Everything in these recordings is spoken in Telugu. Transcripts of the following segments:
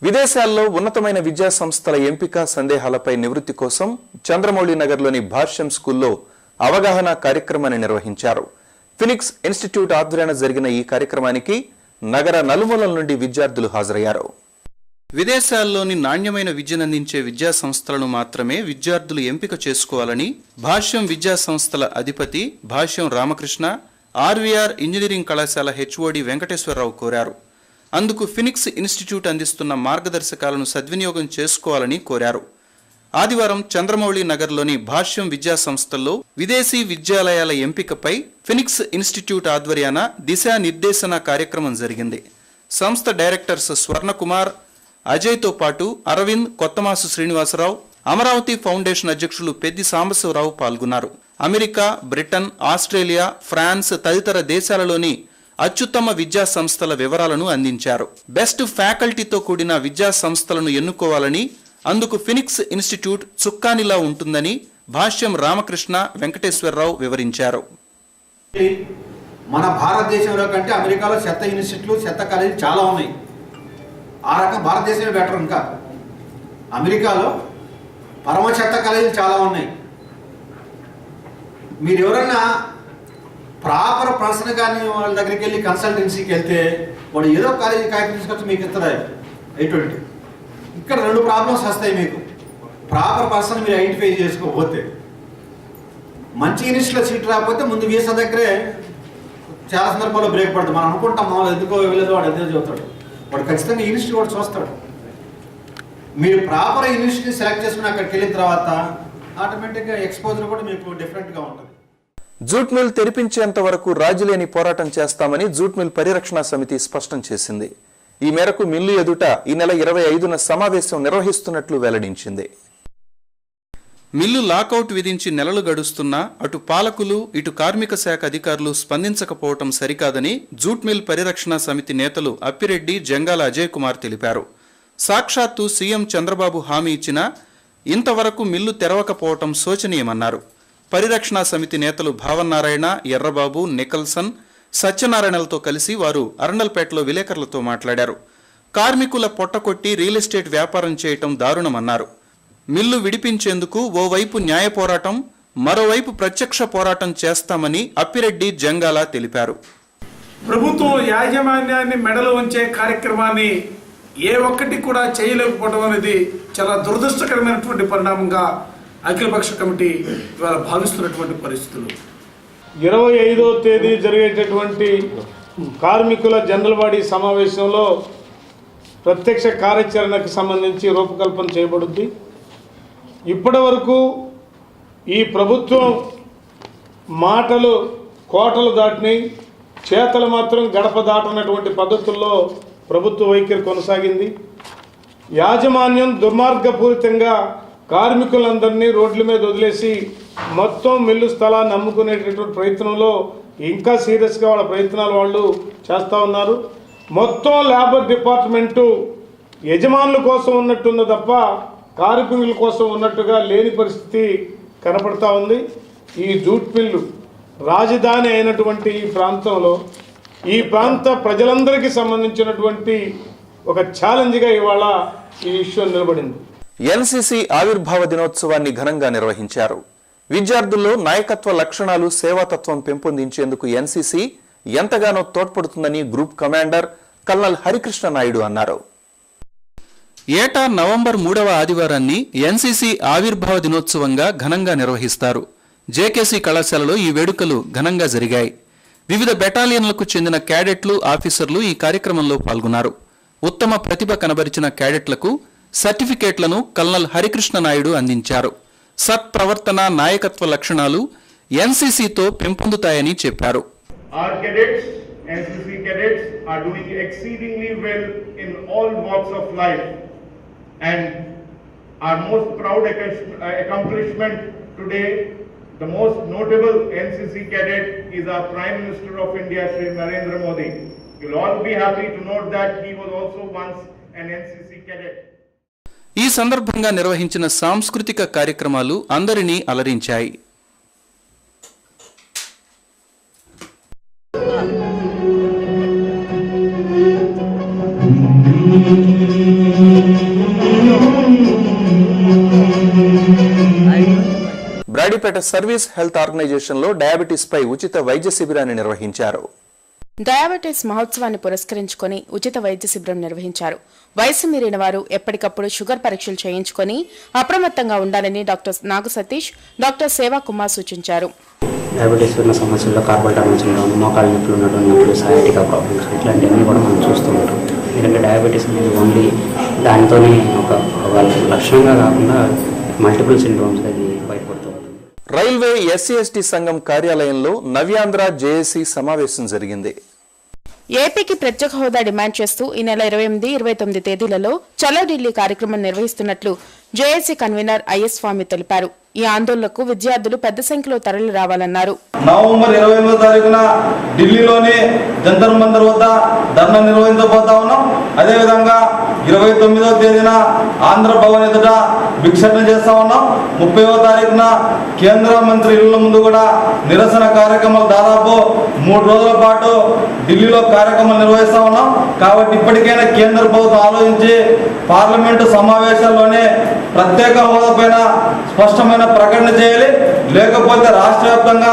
విదేశాల్లో ఉన్నతమైన విద్యా సంస్థల ఎంపిక సందేహాలపై నివృత్తి కోసం చంద్రమౌళి నగర్లోని భాష్యం స్కూల్లో అవగాహన కార్యక్రమాన్ని నిర్వహించారు. ఫినిక్స్ ఇన్స్టిట్యూట్ ఆధ్వర్యాన జరిగిన ఈ కార్యక్రమానికి నగర నలుమూలల నుండి విద్యార్థులు హాజరయ్యారు. విదేశాల్లోని నాణ్యమైన విద్యనందించే విద్యా సంస్థలను మాత్రమే విద్యార్థులు ఎంపిక చేసుకోవాలని భాష్యం విద్యా సంస్థల అధిపతి భాష్యం రామకృష్ణ ఆర్వీఆర్ ఇంజనీరింగ్ కళాశాల హెచ్ఓడి వెంకటేశ్వరరావు కోరారు. అందుకు ఫినిక్స్ ఇన్స్టిట్యూట్ అందిస్తున్న మార్గదర్శకాలను సద్వినియోగం చేసుకోవాలని కోరారు. ఆదివారం చంద్రమౌళి నగర్లోని భాష్యం విద్యా సంస్థల్లో విదేశీ విద్యాలయాల ఎంపికపై ఫినిక్స్ ఇన్స్టిట్యూట్ ఆధ్వర్యాన దిశానిర్దేశన కార్యక్రమం జరిగింది. సంస్థ డైరెక్టర్స్ స్వర్ణకుమార్, అజయ్తో పాటు అరవింద్, కొత్తమాసు శ్రీనివాసరావు, అమరావతి ఫౌండేషన్ అధ్యక్షులు పెద్ది సాంబశివరావు పాల్గొన్నారు. అమెరికా, బ్రిటన్, ఆస్ట్రేలియా, ఫ్రాన్స్ తదితర దేశాలలోని అత్యుత్తమ విద్యా సంస్థల వివరాలను అందించారు. బెస్ట్ ఫ్యాకల్టీతో కూడిన విద్యా సంస్థలను ఎన్నుకోవాలని, అందుకు ఫినిక్స్ ఇన్స్టిట్యూట్ చుక్కానిలా ఉంటుందని భాష్యం రామకృష్ణ, వెంకటేశ్వరరావు వివరించారు. మన భారతదేశంలో కంటే అమెరికాలో చెత్త ఇన్స్టిట్యూట్లు, చెత్త కాలేజీలు చాలా ఉన్నాయి. ఆ రకం భారతదేశమే బెటర్. ఇంకా అమెరికాలో పరమ చెత్త కాలేజీలు చాలా ఉన్నాయి. మీరు ఎవరన్నా ప్రాపర్ పర్సన్ కానీ వాళ్ళ దగ్గరికి వెళ్ళి కన్సల్టెన్సీకి వెళ్తే వాడు ఏదో కాలేజీ కాగితం తీసుకొచ్చి మీకు ఇస్తారు. ఎటువంటి ఇక్కడ రెండు ప్రాబ్లమ్స్ వస్తాయి మీకు. ప్రాపర్ పర్సన్ మీరు ఐడెంటిఫై చేసుకోకపోతే, మంచి ఇన్స్టిట్యూట్లో సీట్ రాకపోతే ముందు వీసా దగ్గరే చాలా సందర్భాల్లో బ్రేక్ పడుతుంది. మనం అనుకుంటాం మామూలు ఎందుకో వెళ్ళదు, వాడు ఎందుకు చెబుతాడు. వాడు ఖచ్చితంగా ఇన్స్టిట్యూట్ కూడా చూస్తాడు. మీరు ప్రాపర్ ఇన్స్టిట్యూట్ సెలెక్ట్ చేసుకుని అక్కడికి వెళ్ళిన తర్వాత ఆటోమేటిక్గా ఎక్స్పోజర్ కూడా మీకు డిఫరెంట్గా ఉంటుంది. జూట్ మిల్ తెరిపించేంత వరకు రాజీలేని పోరాటం చేస్తామని జూట్ మిల్ పరిరక్షణ సమితి స్పష్టం చేసింది. ఈ మేరకు మిల్లు ఎదుట ఈ నెల 25న సమావేశం నిర్వహిస్తున్నట్లు వెల్లడించింది. మిల్లు లాకౌట్ విధించి నెలలు గడుస్తున్నా అటు పాలకులు, ఇటు కార్మిక శాఖ అధికారులు స్పందించకపోవటం సరికాదని జూట్ మిల్ పరిరక్షణ సమితి నేతలు అప్పిరెడ్డి, జంగాల అజయ్ కుమార్ తెలిపారు. సాక్షాత్తు సీఎం చంద్రబాబు హామీ ఇచ్చినా ఇంతవరకు మిల్లు తెరవకపోవటం శోచనీయమన్నారు. పరిరక్షణ సమితి నేతలు భావన్నారాయణ, ఎర్రబాబు, నికల్సన్, సత్యనారాయణలతో కలిసి వారు అరండల్పేటలో విలేకరులతో మాట్లాడారు. కార్మికుల పొట్టకొట్టి రియల్ ఎస్టేట్ వ్యాపారం చేయటం దారుణమన్నారు. మిల్లు విడిపించేందుకు ఓవైపు న్యాయ పోరాటం, మరోవైపు ప్రత్యక్ష పోరాటం చేస్తామని అప్పిరెడ్డి, జంగాల తెలిపారు. ప్రభుత్వం యాజమాన్యాన్ని మెడలు ఉంచే కార్యక్రమాన్ని ఏ ఒక్కటి కూడా చేయలేకపోవడం అనేది చాలా దురదృష్టకరమైనటువంటి పరిణామంగా అఖిలపక్ష కమిటీ ఇవాళ భావిస్తున్నటువంటి పరిస్థితులు. 25వ తేదీ జరిగేటటువంటి కార్మికుల జనరల్ బాడీ సమావేశంలో ప్రత్యక్ష కార్యాచరణకు సంబంధించి రూపకల్పన చేయబడుద్ది. ఇప్పటి వరకు ఈ ప్రభుత్వం మాటలు కోటలు దాటిని, చేతలు మాత్రం గడప దాటనటువంటి పద్ధతుల్లో ప్రభుత్వ వైఖరి కొనసాగింది. యాజమాన్యం దుర్మార్గపూరితంగా కార్మికులందరినీ రోడ్ల మీద వదిలేసి మొత్తం మిల్లు స్థలాన్ని అమ్ముకునేటటువంటి ప్రయత్నంలో ఇంకా సీరియస్గా వాళ్ళ ప్రయత్నాలు వాళ్ళు చేస్తూ ఉన్నారు. మొత్తం లేబర్ డిపార్ట్మెంటు యజమానుల కోసం ఉన్నట్టుంది తప్ప కార్మికుల కోసం ఉన్నట్టుగా లేని పరిస్థితి కనపడతా ఉంది. ఈ జూట్ మిల్లు రాజధాని అయినటువంటి ఈ ప్రాంతంలో ఈ ప్రాంత ప్రజలందరికీ సంబంధించినటువంటి ఒక ఛాలెంజ్గా ఇవాళ ఈ ఇష్యూ నిలబడింది. ఎన్సీసీ ఆవిర్భావ దినోత్సవాన్ని ఘనంగా నిర్వహించారు. విద్యార్థుల్లో నాయకత్వ లక్షణాలు, సేవాతత్వం పెంపొందించేందుకు ఎన్సీసీ ఎంతగానో తోడ్పడుతుందని group commander colonel Harikrishna Naidu అన్నారు. ఏటా నవంబర్ 3వ ఆదివారాన్ని ఎన్సీసీ ఆవిర్భావ దినోత్సవంగా ఘనంగా నిర్వహిస్తారు. జేకేసీ కళాశాలలో ఈ వేడుకలు ఘనంగా జరిగాయి. వివిధ బెటాలియన్లకు చెందిన క్యాడెట్లు, ఆఫీసర్లు ఈ కార్యక్రమంలో పాల్గొన్నారు. ఉత్తమ ప్రతిభ కనబరిచిన క్యాడెట్లకు సర్టిఫికేట్లను కల్నల్ హరికృష్ణ నాయుడు అందించారు. సత్ప్రవర్తన, నాయకత్వ లక్షణాలు ఎన్సీసీతో పెంపొందుతాయని చెప్పారు. NCC cadets are doing exceedingly well in all walks of life, and our most proud accomplishment today, the most notable NCC cadet is our Prime Minister of India, Shri Narendra Modi. You'll all be happy to note that he was also once an NCC cadet. ఈ సందర్భంగా నిర్వహించిన సాంస్కృతిక కార్యక్రమాలు అందరినీ అలరించాయి. Thank you. Railupeta service health ఆర్గనైజేషన్లో డయాబెటీస్ పై ఉచిత వైద్య శిబిరాన్ని నిర్వహించారు. డయాబెటీస్ మహోత్సవాన్ని పురస్కరించుకొని ఉచిత వైద్య శిబిరం నిర్వహించారు. వయసు మీరిన వారు ఎప్పటికప్పుడు షుగర్ పరీక్షలు చేయించుకొని అప్రమత్తంగా ఉండాలని డాక్టర్ నాగు సతీష్, డాక్టర్ సేవా కుమార్ సూచించారు. డయాబెటీస్ ఉన్న సమస్యల్లో కార్బల్ టనల్ సిండ్రోమ్, మోకాళ్ళ నొప్పులు, నడుము నొప్పులు, సయాటికా ప్రాబ్లమ్స్ ఇట్లాంటివన్నీ కూడా మనం చూస్తూ ఉంటాం. ఎందుకంటే డయాబెటీస్ అనేది ఓన్లీ దానితోనే ఒక లక్షణంగా కాకుండా మల్టిపుల్ సిండ్రోమ్స్ అది బయటపడుతూ ఉంటుంది. రైల్వే ఎస్సీ/ఎస్టీ సంఘం కార్యాలయంలో నవ్యాంధ్ర జేఏసీ సమావేశం జరిగింది. ఏపీకి ప్రత్యేక హోదా డిమాండ్ చేస్తూ ఈ నెల 28, 29 తేదీలలో చలో ఢిల్లీ కార్యక్రమం నిర్వహిస్తున్నట్లు జేఏసీ కన్వీనర్ ఐఎస్ స్వామి తెలిపారు. ఈ ఆందోళనకు విద్యార్థులు పెద్ద సంఖ్యలో తరలి రావాలన్నారు. నవంబర్ 28వ తారీఖున ఢిల్లీలోని జంతర్ మంతర్ వద్ద ధర్నా నిర్వహించబోతా ఉన్నాం. అదేవిధంగా 29వ తేదీన ఆంధ్ర భవన్ ఎదుట భిక్షాటన చేస్తా ఉన్నాం. 30వ తారీఖున కేంద్ర మంత్రి ఇళ్ల ముందు కూడా నిరసన కార్యక్రమాలు దాదాపు 3 రోజుల పాటు ఢిల్లీలో కార్యక్రమాలు నిర్వహిస్తా ఉన్నాం. కాబట్టి ఇప్పటికైనా కేంద్ర ప్రభుత్వం ఆలోచించి పార్లమెంటు సమావేశాల్లోనే ప్రత్యేక హోదా పైన స్పష్టమైన ప్రకటన చేయాలి. లేకపోతే రాష్ట్ర వ్యాప్తంగా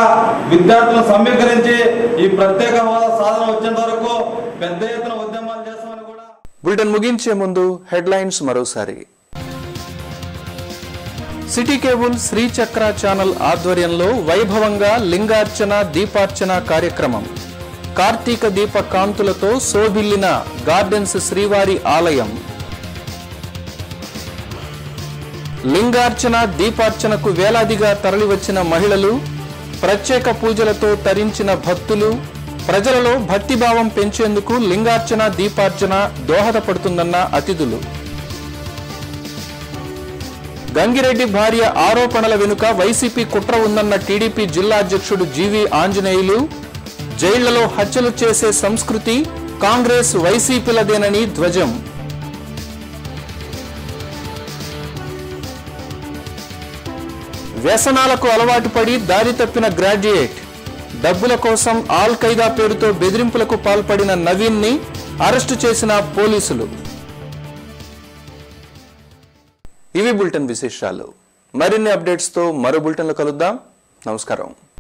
విద్యార్థులను సమీకరించి ఈ ప్రత్యేక హోదా సాధన వచ్చేంత వరకు పెద్ద ఎత్తున ఉద్యమాలు చేస్తామని కూడా. బులెటిన్ ముగించే ముందు హెడ్లైన్స్ మరోసారి. సిటీ కేబుల్ శ్రీచక్ర ఛానల్ ఆధ్వర్యంలో వైభవంగా లింగార్చన దీపార్చన కార్యక్రమం. కార్తీక దీప కాంతులతో శోభిల్లిన గార్డెన్స్ శ్రీవారి ఆలయం. లింగార్చన దీపార్చనకు వేలాదిగా తరలివచ్చిన మహిళలు, ప్రత్యేక పూజలతో తరించిన భక్తులు, ప్రజలలో భక్తిభావం పెంచేందుకు లింగార్చన దీపార్చన దోహదపడుతుందన్న అతిథులు. గంగిరెడ్డి భార్య ఆరోపణల వెనుక వైసీపీ కుట్ర ఉందన్న టీడీపీ జిల్లా అధ్యక్షుడు జీవీ ఆంజనేయులు. జైళ్లలో హత్యలు చేసే సంస్కృతి కాంగ్రెస్ వైసీపీలదేనని ధ్వజం. వ్యసనాలకు అలవాటు పడి దారి తప్పిన గ్రాడ్యుయేట్. డబ్బుల కోసం ఆల్ ఖైదా పేరుతో బెదిరింపులకు పాల్పడిన నవీన్ ని అరెస్టు చేసిన పోలీసులు. ఇవి బులెటిన్ విశేషాలు. మరిన్ని అప్డేట్స్ తో మరో బులెటిన్లో కలుద్దాం. నమస్కారం.